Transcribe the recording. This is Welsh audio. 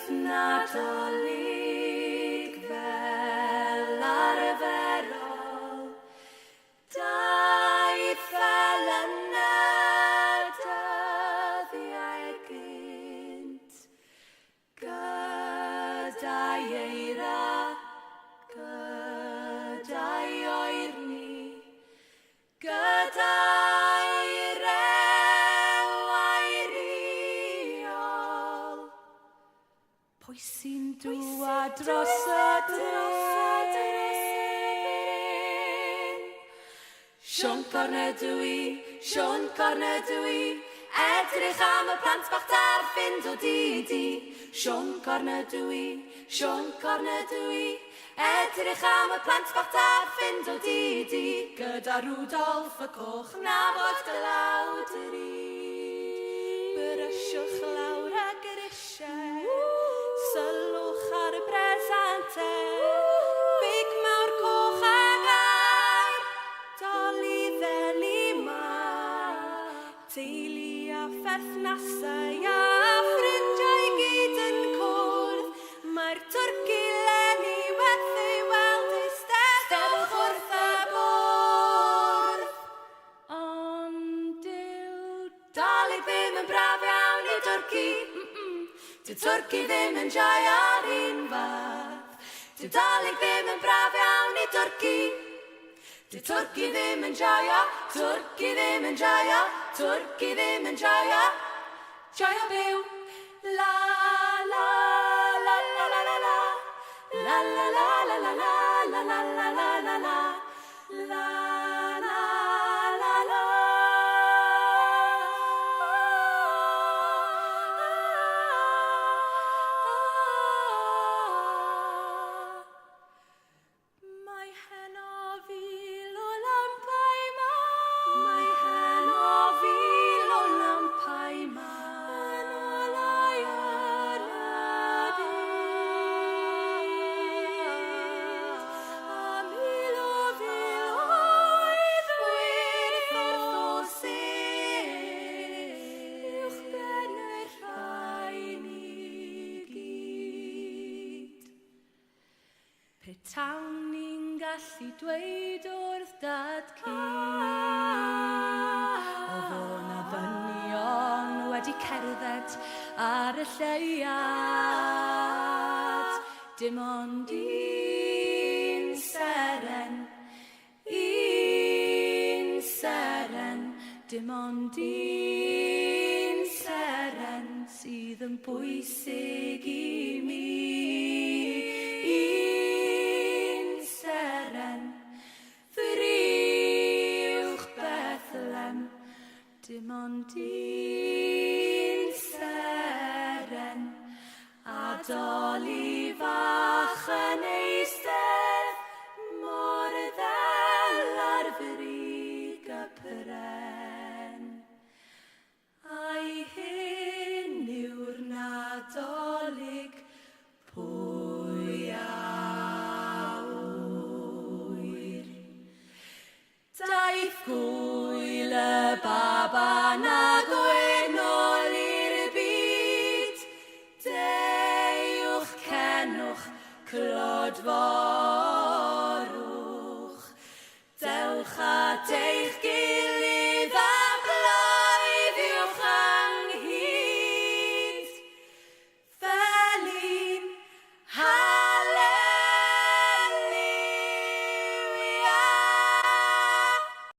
Nadolig fel arferol, daeth fel ynad dyddiau gynt, gyda'i eira, gyda'i oerni, gyda'i rew airiol. Pwy sy'n dŵad dros y drên? Sion corned ydw i, edrych am y plant bach da'r fynd o didi. Sion corned ydw i, edrych am y plant bach da'r fynd o didi. Gyda Rudolf y coch na fod glawd yr i. Brysiwch lawr ag yr eisiau, sylwch ar y presantau, big mawr coch ag air, doli ddeli ma, teulu a pherthnasau a ffrindiau gyd yn cwrdd. Mae'r twrci leni wedi weld eisteddwch wrth y bwrdd. Ond dyw Dolig ddim yn braf iawn i twrci, dyw twrci ddim yn joio'r un fath. Dyw Dolig ddim yn braf iawn i twrci, dyw twrci ddim yn joio, twrci ddim yn joio, twrci ddim yn joio, joio byw. La la la la la la la, la la la la la la la la la la la la, la la la la. Mae heno fil o lampau mawr, mae heno fil o lampau mawr, yn olau yn y byd. A mil o filoedd wyrth o sedd, uwch ben y rhain i gyd. Petawn ni'n gallu dweud wrth dad cu, o fod na ddynion wedi cerdded ar y lleuad. Dim ond un seren, dim ond un seren sydd yn bwysig i mi. Un seren, ddriwch Bethlehem, dim ond un seren, a doli fach yn eistedd mor ddel ar frig y pren. A'i hyn yw'r Nadolig pwy a wyr. Daeth gwyl y baba na gwenol i'r byd, deuwch cenwch clodfo